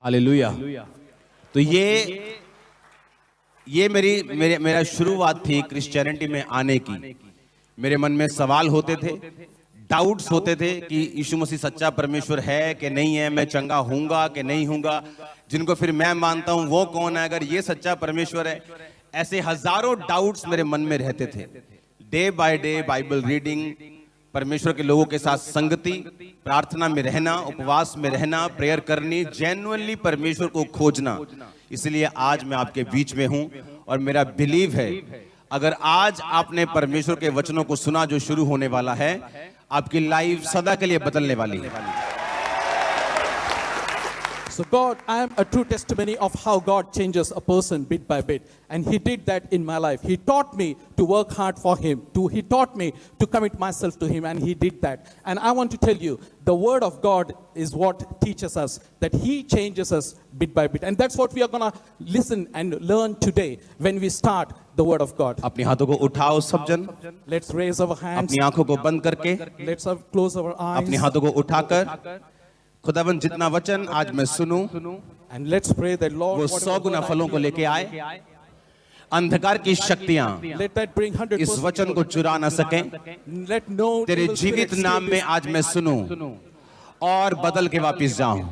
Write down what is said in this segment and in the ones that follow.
Hallelujah. तो ये मेरा शुरुआत थी क्रिश्चियनिटी में आने की। मेरे मन में सवाल होते थे, डाउट्स होते थे कि यीशु मसीह सच्चा परमेश्वर है कि नहीं है, मैं चंगा हूंगा कि नहीं हूंगा, जिनको फिर मैं मानता हूं वो कौन है अगर ये सच्चा परमेश्वर है। ऐसे हजारों डाउट्स मेरे मन में रहते थे। Day by day Bible reading, परमेश्वर के लोगों के साथ संगति, प्रार्थना में रहना, उपवास में रहना, प्रेयर करनी, जेन्युइनली परमेश्वर को खोजना। इसलिए आज मैं आपके बीच में हूं और मेरा बिलीव है अगर आज आपने परमेश्वर के वचनों को सुना जो शुरू होने वाला है, आपकी लाइफ सदा के लिए बदलने वाली है। So God, I am a true testimony of how God changes a person bit by bit. And He did that in my life. He taught me to work hard for Him. He taught me to commit myself to Him, and He did that. And I want to tell you, the Word of God is what teaches us, that He changes us bit by bit. And that's what we are going to listen and learn today when we start the Word of God. अपनी हाथों को उठाओ सब जन, Let's raise our hands. अपनी आंखों को बंद करके, Let's close our eyes. अपनी हाथों को उठाकर, खुदावन जितना वचन आज मैं सुनूं, And let's pray that Lord, वो 100 गुना फलों को लेके आए। अंधकार की शक्तियां let that bring 100%. इस वचन को चुरा ना सकें। Let no तेरे evil spirit जीवित steal नाम में this. आज मैं सुनूं और बदल के वापस जाऊं।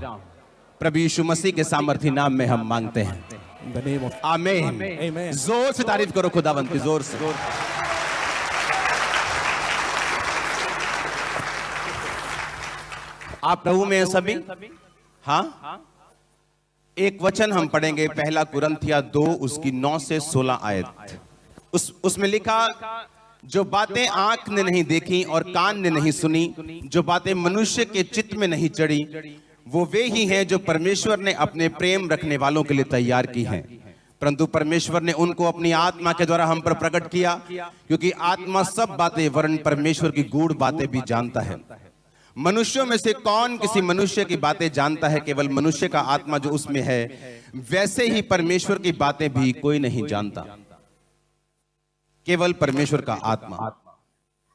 प्रभु यीशु मसीह के सामर्थी नाम में हम मांगते हैं, In the name of आमीन। Amen. जोर से तारीफ करो खुदावन की, जोर से। आप प्रभु में हैं सभी? हाँ। एक वचन हम पढ़ेंगे, पहला कुरिन्थिया 2 उसकी 9 से 16 आयत। उसमें लिखा, जो बातें आंख ने नहीं देखी और कान ने नहीं सुनी, जो बातें मनुष्य के चित्त में नहीं चढ़ी, वो वे ही हैं जो परमेश्वर ने अपने प्रेम रखने वालों के लिए तैयार की हैं। परंतु परमेश्वर ने उनको अपनी आत्मा के द्वारा हम पर प्रकट किया, क्योंकि आत्मा सब बातें वरन परमेश्वर की गूढ़ बातें भी जानता है। मनुष्यों में से कौन किसी मनुष्य की बातें जानता है? केवल मनुष्य का आत्मा जो उसमें है, वैसे ही परमेश्वर की बातें भी कोई नहीं जानता, केवल परमेश्वर का आत्मा।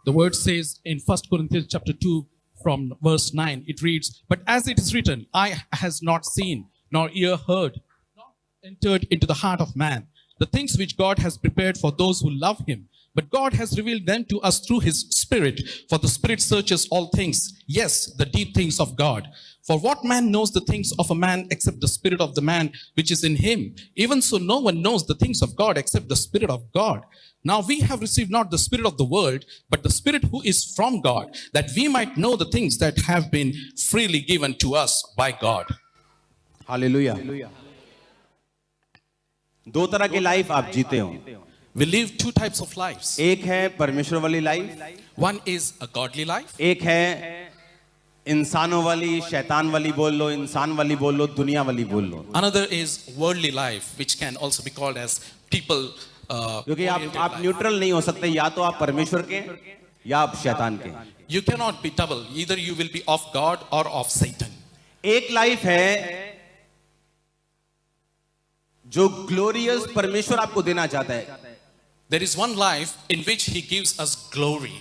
The word says in 1 Corinthians chapter 2 from verse 9, it reads, But as it is written, eye has not seen, nor ear heard, nor entered into the heart of man, the things which God has prepared for those who love Him. But God has revealed them to us through His Spirit, for the Spirit searches all things, yes, the deep things of God. For what man knows the things of a man except the spirit of the man which is in him? Even so, no one knows the things of God except the Spirit of God. Now we have received not the spirit of the world, but the Spirit who is from God, that we might know the things that have been freely given to us by God. Hallelujah. दो तरह की life आप जीते हो। We live two types of lives. एक है परमेश्वर वाली life, One is a godly life. एक है इंसानों वाली, शैतान वाली बोल लो, इंसान वाली बोल लो, दुनिया वाली बोल लो। Another is worldly life, which can also be called as people. क्योंकि आप न्यूट्रल नहीं हो सकते, या तो आप परमेश्वर के या आप शैतान के। You cannot be double. Either you will be of God or of Satan. एक लाइफ है जो ग्लोरियस परमेश्वर आपको देना चाहता है। There is one life in which He gives us glory.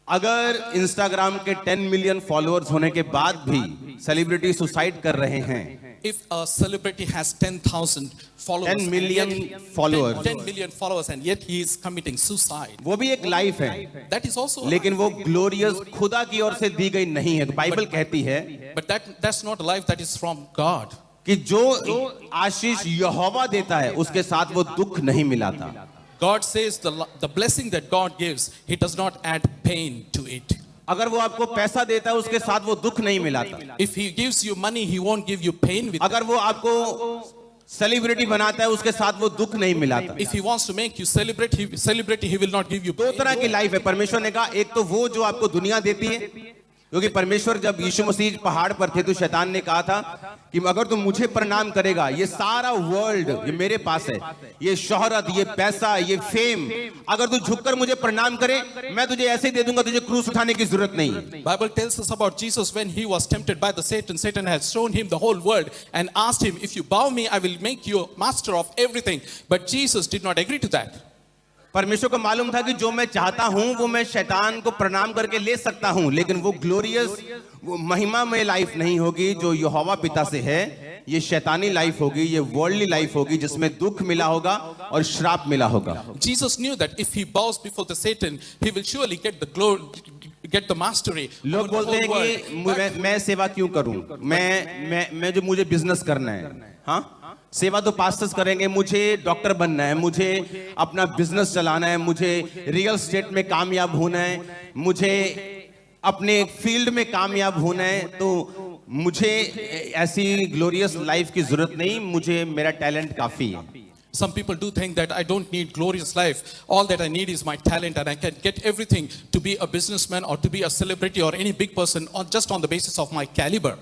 अगर इंस्टाग्राम के 10 मिलियन फॉलोअर्स होने के बाद भी सेलिब्रिटी सुसाइड कर रहे हैं, If a celebrity has 10,000 followers, 10 million and yet followers. 10 million followers, and yet he is committing suicide, वो भी एक लाइफ है, that is also. लेकिन वो ग्लोरियस खुदा की ओर से दी गई नहीं है। बाइबल कहती है But that's not a life that is from God. कि जो आशीष यहोवा देता है उसके साथ वो दुख नहीं मिलाता। God says the blessing that God gives, He does not add pain to it. अगर वो आपको पैसा देता है उसके साथ वो दुख नहीं मिलाता। If He gives you money, He won't give you pain with it. अगर वो आपको सेलिब्रिटी बनाता है उसके साथ वो दुख नहीं मिलाता। If He wants to make you celebrity, He will not give you दो pain. तरह की लाइफ है। परमेश्वर ने कहा, एक तो वो जो आपको दुनिया देती है, क्योंकि परमेश्वर जब यीशु मसीह पहाड़ पर थे तो शैतान ने कहा था कि अगर तुम मुझे प्रणाम करेगा, ये सारा वर्ल्ड ये मेरे पास है, ये शोहरत, ये पैसा, ये फेम, अगर तू झुककर मुझे प्रणाम करे, मैं तुझे ऐसे ही दे दूंगा, तुझे क्रूस उठाने की जरूरत नहीं है। Bible tells us about Jesus when He was tempted by the Satan. Satan had shown Him the whole world and asked Him, if you bow me, I will make you master of everything. But Jesus did not agree to that. परमेश्वर को मालूम था कि जो मैं चाहता हूं वो मैं शैतान को प्रणाम करके ले सकता हूं, लेकिन वो ग्लोरियस, वो महिमा में लाइफ नहीं होगी जो यहोवा पिता से है। ये शैतानी लाइफ होगी, ये वर्ल्डली लाइफ होगी जिसमें दुख मिला होगा और श्राप मिला होगा। Jesus knew that if he bows before the Satan, he will surely get the glory, get the mastery. लोग बोलते हैं कि मैं सेवा क्यों करूं, मैं जो मुझे बिजनेस करना है। हाँ, सेवा तो पास्टर्स करेंगे, मुझे डॉक्टर बनना है, मुझे अपना बिजनेस चलाना है, मुझे रियल एस्टेट में कामयाब होना है, मुझे अपने फील्ड में कामयाब होना है, तो मुझे ऐसी ग्लोरियस लाइफ की जरूरत नहीं, मुझे मेरा टैलेंट काफी है। Some people do think that I don't need glorious life. All that I need is my talent, and I can get everything to be a businessman or to be a celebrity or any big person on just on the basis of my caliber.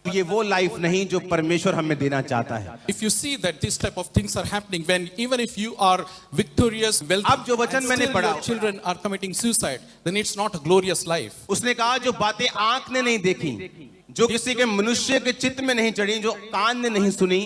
ये वो life नहीं जो परमेश्वर हमें देना चाहता है। If you see that this type of things are happening, when even if you are victorious, wealthy, अब जो वचन and मैंने still पढ़ा, your children are committing suicide, then it's not a glorious life. उसने कहा जो बातें आंख ने नहीं देखी, जो किसी के मनुष्य के चित्त में नहीं चढ़ी, जो कान ने नहीं सुनी,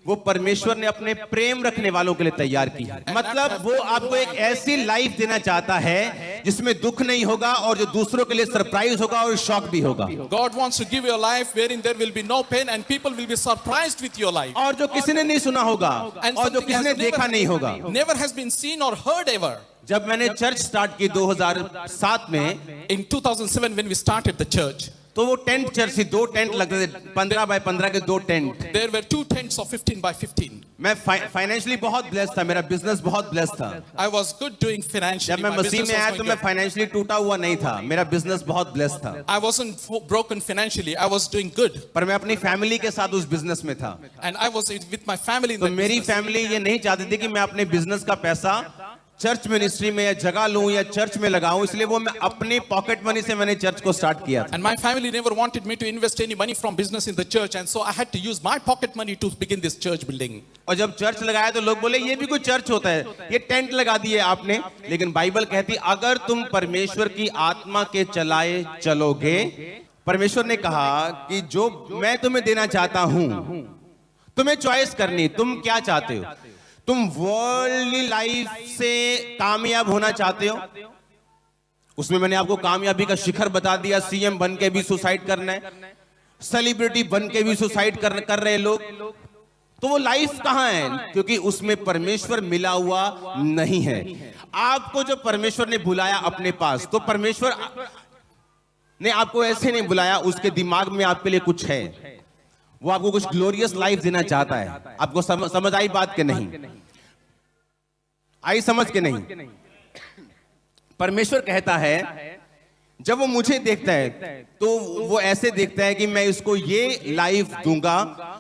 वो परमेश्वर ने अपने प्रेम रखने वालों के लिए तैयार की है। मतलब वो आपको एक ऐसी लाइफ देना चाहता है जिसमें दुख नहीं होगा और जो दूसरों के लिए सरप्राइज होगा और शॉक भी होगा। God wants to give you a life wherein there will be no pain and people will be surprised with your life. और जो किसी ने नहीं सुना होगा और जो किसी ने देखा नहीं होगा। Never has been seen or heard ever. जब मैंने चर्च स्टार्ट की 2007 में, In 2007 when we started the church, तो वो टेंट चर्च थी, 2 टेंट लगते थे, 15 बाय 15 के 2 tent. there were 2 tents of 15 by 15. मैं फाइनेंशियली बहुत ब्लेस्ड था, मेरा बिजनेस बहुत ब्लेस्ड था। I was good doing financially. जब मैं My मसीह business में was आया going तो मैं good. फाइनेंशियली टूटा हुआ नहीं था, मेरा बिजनेस बहुत ब्लेस्ड था। I wasn't broken financially. I was doing good. पर मैं अपनी फैमिली के साथ उस बिजनेस में था। And I was with my family in तो that मेरी business. फैमिली ये नहीं चाहती थी कि मैं अपने बिजनेस का पैसा चर्च मिनिस्ट्री में या जगह लूं या चर्च में लगाऊं, इसलिए वो मैं अपनी पॉकेट मनी से मैंने चर्च को स्टार्ट किया था। And my family never wanted me to invest any money from business in the church, and so I had to use my pocket money to begin this church building. और जब church लगाया तो लोग बोले ये भी कोई चर्च होता है, ये टेंट लगा दिए आपने। लेकिन बाइबल कहती अगर तुम परमेश्वर की आत्मा के चलाए चलोगे, परमेश्वर ने कहा कि जो मैं तुम्हें देना चाहता हूं, तुम्हें चॉइस करनी, तुम क्या चाहते हो। तुम वर्ल्डली लाइफ से कामयाब होना चाहते हो, उसमें मैंने आपको कामयाबी का शिखर बता दिया। सीएम बन के भी सुसाइड करना है, सेलिब्रिटी बन के भी सुसाइड कर रहे लोग, तो वो लाइफ कहां है, क्योंकि उसमें परमेश्वर मिला हुआ नहीं है। आपको जो परमेश्वर ने बुलाया अपने पास, तो परमेश्वर ने आपको ऐसे नहीं बुलाया, उसके दिमाग में आपके लिए कुछ है, वो आपको कुछ ग्लोरियस लाइफ देना चाहता है। आपको समझ आई बात के नहीं आई, समझ के नहीं। परमेश्वर कहता है जब वो मुझे देखता है तो वो ऐसे देखता है कि मैं इसको ये लाइफ दूंगा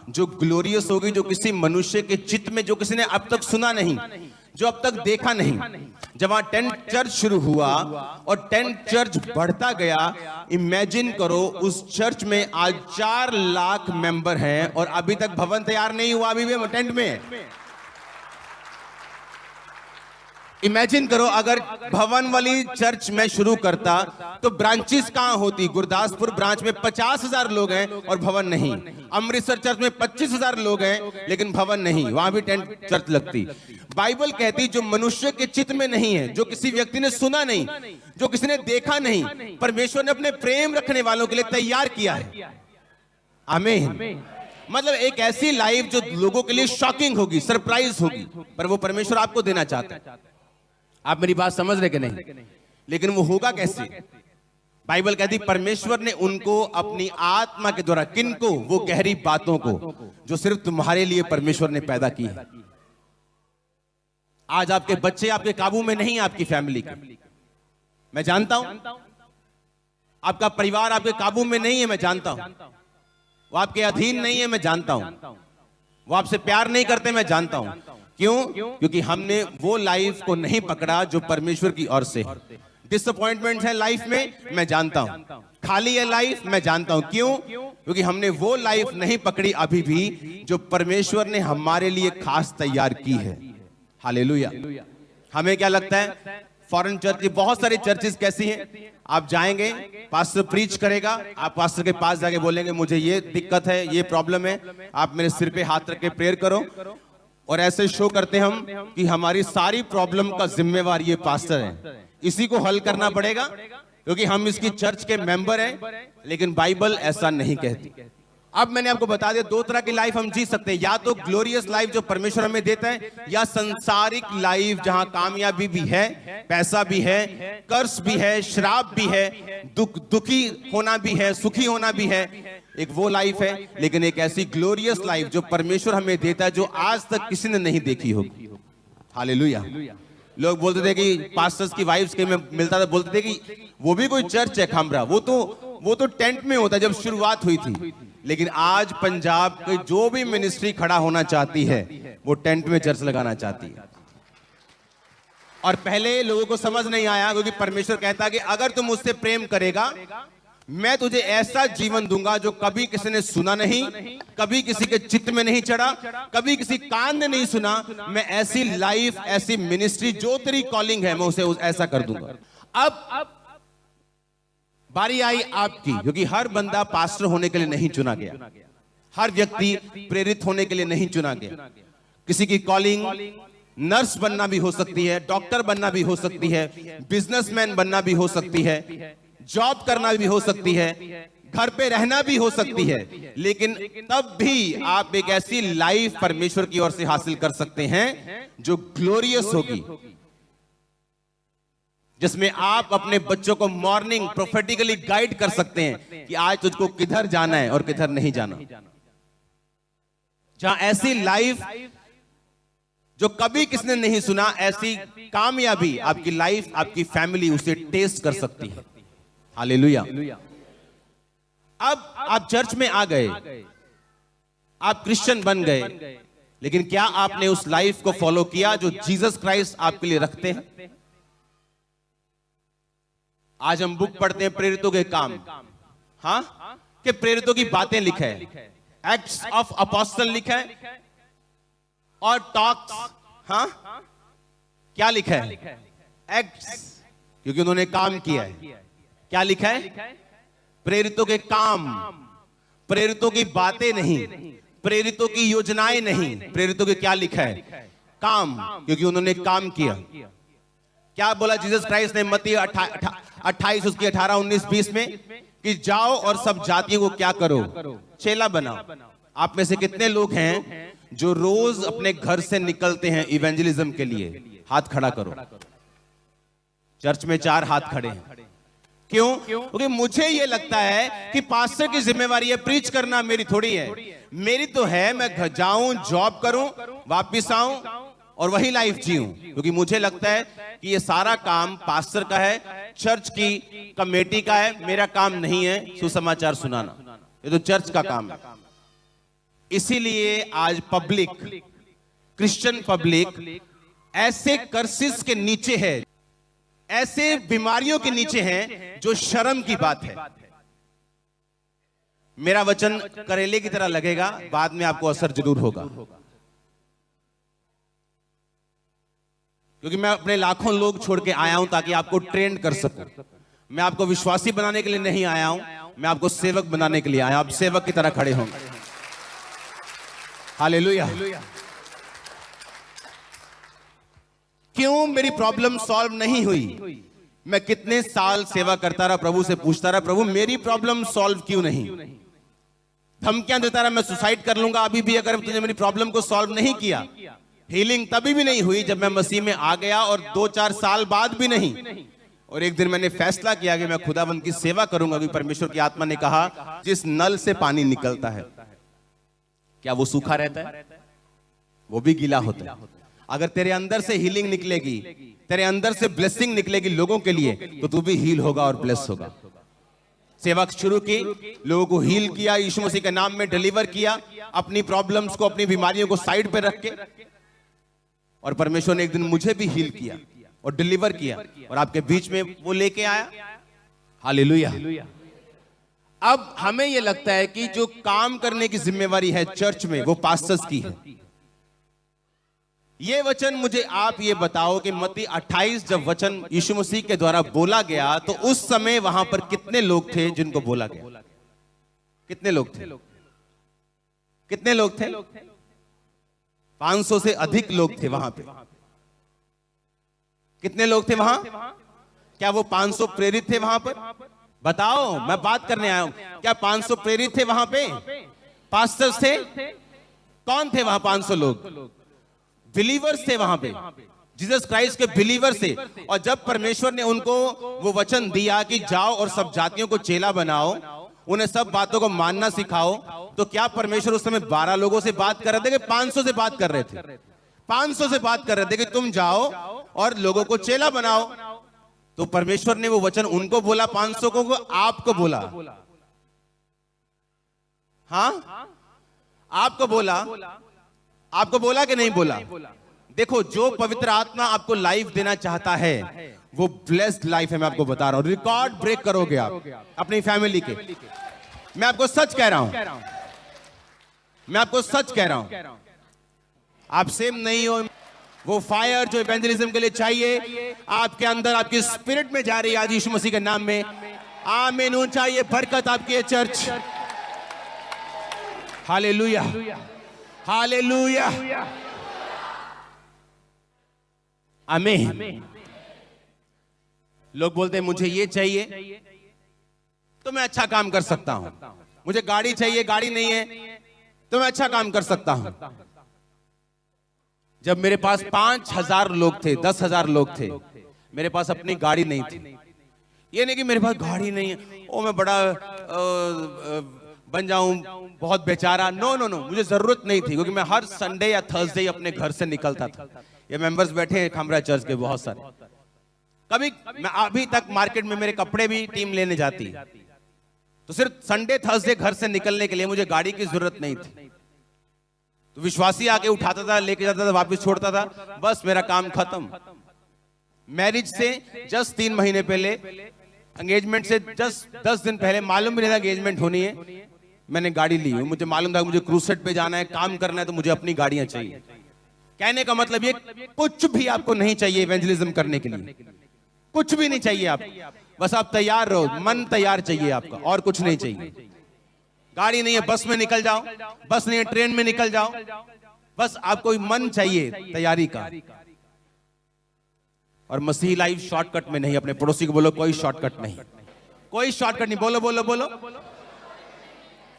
जो ग्लोरियस होगी, जो किसी मनुष्य के चित्त में, जो किसी ने अब तक सुना नहीं, जो अब तक देखा नहीं। जब वहां टेंट चर्च शुरू हुआ और टेंट चर्च बढ़ता गया, इमेजिन करो उस चर्च में आज 4 लाख मेंबर हैं और अभी तक भवन तैयार नहीं हुआ, अभी भी टेंट में है। इमेजिन करो अगर भवन वाली चर्च में शुरू करता तो ब्रांचेस कहां होती। गुरदासपुर ब्रांच में 50,000 लोग हैं और भवन नहीं। अमृतसर चर्च में 25,000 लोग हैं लेकिन भवन नहीं, वहां भी टेंट चर्च लगती। बाइबल कहती जो मनुष्य के चित्त में नहीं है, जो किसी व्यक्ति ने सुना नहीं, जो किसी ने देखा नहीं, परमेश्वर ने अपने प्रेम रखने वालों के लिए तैयार किया है। आमीन। मतलब एक ऐसी लाइफ जो लोगों के लिए शॉकिंग होगी, सरप्राइज होगी, पर वो परमेश्वर आपको देना चाहता है। आप मेरी बात समझ रहे कि नहीं? लेकिन वो होगा कैसे? बाइबल कहती परमेश्वर ने उनको अपनी आत्मा के द्वारा, किनको? वो गहरी बातों को जो सिर्फ तुम्हारे लिए परमेश्वर ने पैदा की है। आज आपके बच्चे आपके काबू में नहीं, आपकी फैमिली के, मैं जानता हूं। आपका परिवार आपके काबू में नहीं है, मैं जानता हूं। वो आपके अधीन नहीं है, मैं जानता हूं। वो आपसे प्यार नहीं करते, मैं जानता हूं। क्यों? क्योंकि हमने वो लाइफ को नहीं पकड़ा जो परमेश्वर की ओर से। डिसअपॉइंटमेंट है लाइफ में, मैं जानता हूं। खाली है लाइफ, मैं जानता हूं। क्यों? क्योंकि हमने वो लाइफ नहीं पकड़ी अभी भी जो परमेश्वर ने हमारे लिए खास तैयार की है। हालेलुया। हमें क्या लगता है फॉरेन चर्च, बहुत सारी चर्चेस कैसी हैं, आप जाएंगे, पास्टर प्रीच करेगा, आप पास्टर के पास जाके बोलेंगे मुझे ये दिक्कत है, ये प्रॉब्लम है, आप मेरे सिर पे हाथ रख के प्रेयर करो, और ऐसे शो करते हम कि हमारी सारी प्रॉब्लम का जिम्मेवार ये पास्टर है, इसी को हल करना पड़ेगा क्योंकि हम इसकी चर्च के मेंबर हैं, लेकिन बाइबल ऐसा नहीं कहती। अब मैंने आपको बता दिया, दो तरह की लाइफ हम जी सकते हैं, या तो ग्लोरियस लाइफ जो परमेश्वर हमें देता है, या संसारिक लाइफ जहां कामयाबी भी है, पैसा भी है, कर्ज भी है, श्राप भी है, दुखी होना भी है, सुखी होना भी है, एक वो लाइफ है। लेकिन एक ऐसी ग्लोरियस लाइफ जो परमेश्वर हमें देता है, जो आज तक किसी ने नहीं देखी होगी। हालेलुया। लोग बोलते थे कि पास्टर्स की वाइफ्स के में मिलता था, बोलते थे कि वो भी कोई चर्च है खामरा, वो तो टेंट में होता जब शुरुआत हुई थी। लेकिन आज पंजाब की जो भी मिनिस्ट्री खड़ा होना चाहती है, वो टेंट में चर्च लगाना चाहती है। और पहले लोगों को समझ नहीं आया, क्योंकि परमेश्वर कहता है कि अगर तुम मुझसे प्रेम करेगा, मैं तुझे ऐसा जीवन दूंगा जो कभी किसी ने सुना नहीं, कभी किसी के चित्त में नहीं चढ़ा, कभी किसी कान ने नहीं सुना। मैं ऐसी लाइफ, ऐसी मिनिस्ट्री, जो तेरी कॉलिंग है, मैं उसे ऐसा कर दूंगा। अब बारी आई आपकी, क्योंकि हर बंदा पास्टर होने के लिए नहीं चुना गया, हर व्यक्ति प्रेरित होने के लिए नहीं चुना गया। किसी की कॉलिंग नर्स बनना भी हो सकती है, डॉक्टर बनना भी हो सकती है, बिजनेसमैन बनना भी हो सकती है, जॉब करना भी हो सकती है, घर पे रहना भी हो सकती है। लेकिन तब भी आप एक ऐसी लाइफ परमेश्वर की ओर से हासिल कर सकते हैं जो ग्लोरियस होगी, जिसमें आप अपने बच्चों को मॉर्निंग प्रोफेटिकली गाइड कर सकते हैं कि आज तुझको किधर जाना है और किधर नहीं जाना। जहां ऐसी लाइफ जो कभी किसने नहीं सुना, ऐसी कामयाबी आपकी लाइफ, आपकी फैमिली उसे टेस्ट कर सकती है। हालेलुया। अब आप चर्च में आ गए, आप क्रिश्चियन बन गए, लेकिन क्या आपने उस लाइफ को फॉलो किया जो जीसस क्राइस्ट आपके लिए रखते हैं? आज हम बुक पढ़ते हैं प्रेरितों के काम, हाँ, कि प्रेरितों की बातें लिखा है, एक्ट्स ऑफ अपोस्टल लिखा है, और टॉक्स, हाँ, क्या लिखा है? एक्ट्स, क्योंकि उन्होंने काम किया है। क्या लिखा है? प्रेरितों के काम, प्रेरितों की बातें नहीं, प्रेरितों की योजनाएं नहीं, प्रेरितों के क्या लिखा है? काम, क्योंकि उन्होंने काम किया। क्या बोला जीसस क्राइस्ट ने मत्ती 28 उसकी 18, 19, 20 में कि जाओ और सब जातियों को क्या करो? चेला बनाओ। आप में से कितने लोग हैं जो रोज अपने घर से निकलते हैं इवेंजलिज्म के लिए? हाथ खड़ा करो। चर्च में 4 हाथ खड़े हैं। क्यों? क्योंकि मुझे यह लगता है कि पास्टर की जिम्मेवारी है, प्रीच करना मेरी थोड़ी है। मेरी तो है मैं घर जाऊं, जॉब करूं, वापिस आऊं और वही लाइफ जीऊं। क्योंकि मुझे लगता है कि ये सारा काम पास्टर का है, चर्च की कमेटी का है। मेरा काम नहीं है सुसमाचार सुनाना, ये तो चर्च का काम है। इसीलिए आज पब्लिक, क्रिश्चियन पब्लिक ऐसे कर्सिस के नीचे है, ऐसे बीमारियों के नीचे हैं जो शर्म की बात है। मेरा वचन करेले की तरह लगेगा, बाद में आपको असर जरूर होगा, क्योंकि मैं अपने लाखों लोग छोड़ के आया हूं ताकि आपको ट्रेंड कर सकूं। मैं आपको विश्वासी बनाने के लिए नहीं आया हूं, मैं आपको सेवक बनाने के लिए आया हूं। आप सेवक की तरह खड़े होंगे। हालेलुया। क्यों मेरी प्रॉब्लम सॉल्व नहीं हुई? मैं कितने साल सेवा करता रहा, प्रभु से पूछता रहा, प्रभु मेरी प्रॉब्लम सॉल्व क्यों नहीं? धमकियां देता रहा, मैं सुसाइड कर लूंगा अभी भी अगर तुझे मेरी प्रॉब्लम को सॉल्व नहीं किया। हीलिंग तभी भी नहीं हुई जब मैं मसीह में आ गया, और 2-4 साल बाद भी नहीं। और एक दिन मैंने फैसला किया कि मैं खुदावंद की सेवा करूंगा, क्योंकि परमेश्वर की आत्मा ने कहा जिस नल से पानी निकलता है, क्या वो सूखा रहता है? वो भी गीला होता है। अगर तेरे अंदर से हीलिंग निकलेगी, तेरे अंदर से ब्लेसिंग निकलेगी लोगों के लिए, तो तू भी हील होगा और ब्लेस होगा। सेवा शुरू की, लोगों को हील किया, यीशु मसीह के नाम में डिलीवर किया, अपनी प्रॉब्लम्स को, अपनी बीमारियों को साइड पे रख के, और परमेश्वर ने एक दिन मुझे भी हील किया और डिलीवर किया और आपके बीच में वो लेके आया। हालेलुया। अब हमें यह लगता है कि जो काम करने की जिम्मेवारी है चर्च में, वो पास्टर्स की है। ये वचन मुझे आप ये बताओ कि मत्ती 28 जब वचन यीशु मसीह के द्वारा बोला गया, तो उस समय वहां पर कितने लोग थे जिनको बोला गया? कितने लोग थे? कितने लोग थे? 500 से अधिक लोग थे वहां पे। कितने लोग थे वहां? क्या वो 500 प्रेरित थे वहां पर? बताओ, मैं बात करने आया हूं। क्या 500 प्रेरित थे वहां पे? पास्टर्स थे? कौन थे वहां 500 लोग? बिलीवर्स थे वहां पे, जीसस क्राइस्ट के बिलीवर्स थे। और जब परमेश्वर ने उनको वो वचन दिया कि जाओ और सब जातियों को चेला बनाओ, उन्हें सब बातों को मानना सिखाओ, तो क्या परमेश्वर उस समय 12 लोगों से बात कर रहे थे कि 500 से बात कर रहे थे? 500 से बात कर रहे थे कि तुम जाओ और लोगों को चेला बनाओ। तो परमेश्वर ने वो वचन उनको बोला, 500 को आपको बोला। हाँ, आपको बोला। आपको बोला कि नहीं बोला? देखो, जो पवित्र आत्मा आपको लाइफ देना चाहता है वो ब्लेस्ड लाइफ है। मैं आपको बता रहा हूं, रिकॉर्ड ब्रेक करोगे आप अपनी फैमिली के। मैं आपको सच कह रहा हूं, मैं आपको सच कह रहा हूं। आप सेम नहीं हो। वो फायर जो इवेंजलिज्म के लिए चाहिए आपके अंदर, आपकी स्पिरिट में जा रही है आज यीशु मसीह के नाम में। आमीन। ऊंचा ये बरकत आपकी है चर्च। हालेलुया, हालेलुया, आमीन। लोग बोलते हैं मुझे ये चाहिए तो मैं अच्छा काम कर सकता हूं, मुझे गाड़ी चाहिए, गाड़ी नहीं है तो मैं अच्छा काम कर सकता हूं। जब मेरे पास 5000 लोग थे, 10,000 लोग थे, मेरे पास अपनी गाड़ी नहीं थी। ये नहीं कि मेरे पास गाड़ी नहीं है, ओ मैं बड़ा बन जाऊं, बहुत बेचारा। नो नो नो, मुझे जरूरत नहीं थी, क्योंकि मैं हर संडे या थर्सडे अपने घर से निकलता था। ये मेंबर्स बैठे हैं खामरा चर्च के बहुत सारे। कभी मैं अभी तक मार्केट में मेरे कपड़े भी टीम लेने जाती, तो सिर्फ संडे थर्सडे घर से निकलने के लिए मुझे गाड़ी की जरूरत नहीं थी। तो विश्वासी आके उठाता था, लेके जाता था, वापस छोड़ता था, बस मेरा काम खत्म। मैरिज से जस्ट 3 महीने पहले, एंगेजमेंट से जस्ट 10 दिन पहले, मालूम भी नहीं था एंगेजमेंट होनी है, मैंने गाड़ी ली। मुझे मालूम था मुझे क्रूसेड पे जाना है, काम करना है, तो मुझे अपनी गाड़ियां चाहिए। कहने का मतलब ये, कुछ भी आपको नहीं चाहिए इवेंजलिज्म करने के लिए, कुछ भी नहीं चाहिए आप, बस आप तैयार रहो, मन तैयार चाहिए आपका, और कुछ नहीं चाहिए। गाड़ी नहीं है, बस में निकल जाओ, बस नहीं है, ट्रेन में निकल जाओ, बस आपको मन चाहिए तैयारी का। और मसीही लाइफ शॉर्टकट में नहीं। अपने पड़ोसी को बोलो, कोई शॉर्टकट नहीं, कोई शॉर्टकट नहीं। बोलो बोलो बोलो,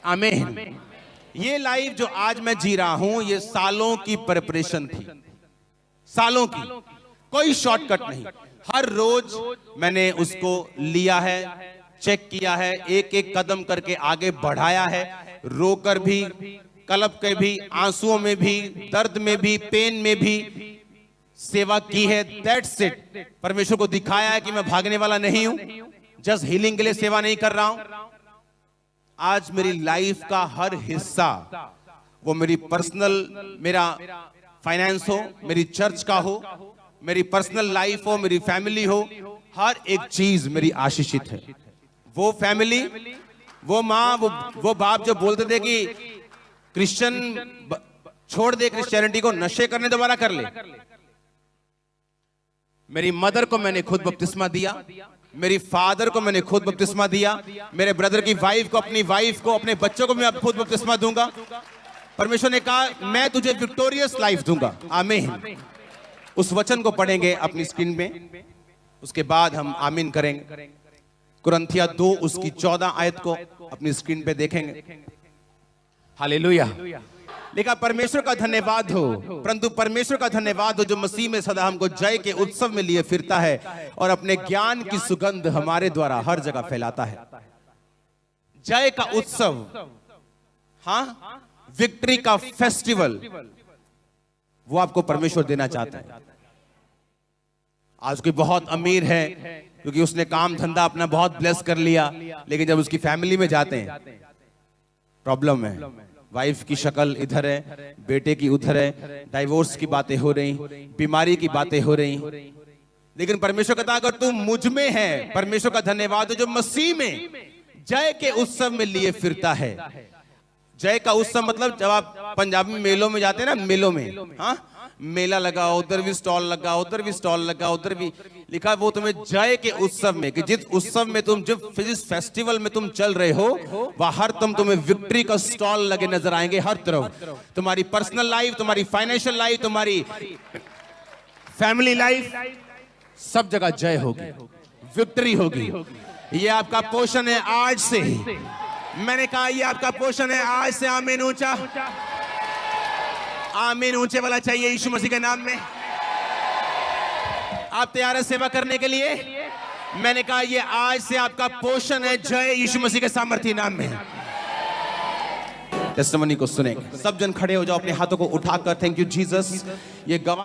आमीन। ये लाइफ जो आज मैं जी रहा हूं, ये सालों की प्रिपरेशन थी, सालों की, कोई शॉर्टकट नहीं। हर रोज मैंने उसको लिया है, चेक किया है, एक एक कदम करके आगे बढ़ाया है, रोकर भी, कलप के भी, आंसुओं में भी, दर्द में भी, पेन में भी सेवा की है। That's it. परमेश्वर को दिखाया है कि मैं भागने वाला नहीं हूं, जस्ट हीलिंग के लिए सेवा नहीं कर रहा हूं। आज मेरी लाइफ का हर हिस्सा, वो मेरी पर्सनल, मेरा फाइनेंस हो, मेरी चर्च का हो, मेरी पर्सनल लाइफ हो, मेरी फैमिली हो, हर एक चीज मेरी आशीषित है। वो फैमिली, वो माँ, वो बाप जो बोलते थे कि क्रिश्चियन छोड़ दे क्रिश्चियनिटी को, नशे करने दोबारा कर ले, मेरी मदर को मैंने खुद बपतिस्मा दिया, मेरी फादर को मैंने खुद बपतिस्मा दिया, मेरे ब्रदर की वाइफ को, अपनी वाइफ को, अपने बच्चों को मैं अब खुद बपतिस्मा दूंगा। परमेश्वर ने कहा मैं तुझे विक्टोरियस लाइफ दूंगा। आमीन। उस वचन को पढ़ेंगे अपनी स्क्रीन में, उसके बाद हम आमीन करेंगे। कुरिन्थिया 2 उसकी 14 आयत को अपनी स्क्रीन पे देखेंगे। हालेलुया। लेकिन परमेश्वर का धन्यवाद हो, परंतु परमेश्वर का धन्यवाद हो जो मसीह में सदा हमको जय के उत्सव में लिए फिरता है और अपने ज्ञान की सुगंध हमारे द्वारा हर जगह फैलाता है। जय का उत्सव, हाँ, विक्ट्री का फेस्टिवल, वो आपको परमेश्वर देना चाहता है। आज कोई बहुत अमीर है क्योंकि उसने काम धंधा अपना बहुत ब्लेस कर लिया, लेकिन जब उसकी फैमिली में जाते हैं प्रॉब्लम है। वाइफ की शक्ल इधर है, बेटे की उधर है, डाइवोर्स की बातें हो रही, बीमारी की बातें हो रही। लेकिन परमेश्वर कहता अगर तू मुझ में है, परमेश्वर का धन्यवाद हो जो मसीह में जय के उत्सव में लिए फिरता है। जय का उत्सव मतलब जब आप पंजाबी मेलों में जाते हैं ना, मेलों में, हाँ, मेला लगा, उधर भी स्टॉल लगा, उधर भी स्टॉल लगा, उधर भी लिखा, वो तुम्हें जय के उत्सव में, कि जिस उत्सव में तुम, जिस फेस्टिवल में तुम चल रहे हो, वहां तुम्हें विक्ट्री का स्टॉल लगे नजर आएंगे हर तरफ। तुम्हारी पर्सनल लाइफ, तुम्हारी फाइनेंशियल लाइफ, तुम्हारी फैमिली लाइफ, सब जगह जय होगी, विक्ट्री होगी। ये आपका पोषण है आज से। मैंने कहा ये आपका पोषण है आज से। आमीन ऊंचा, आमीन ऊंचे वाला चाहिए यीशु मसीह के नाम में। आप तैयार हैं सेवा करने के लिए? मैंने कहा ये आज से आपका पोषण है, जय यीशु मसीह के सामर्थ्य नाम में। टेस्टिमनी को सुनेंगे। सब जन खड़े हो जाओ, अपने हाथों को उठाकर। Thank you Jesus. ये गवाह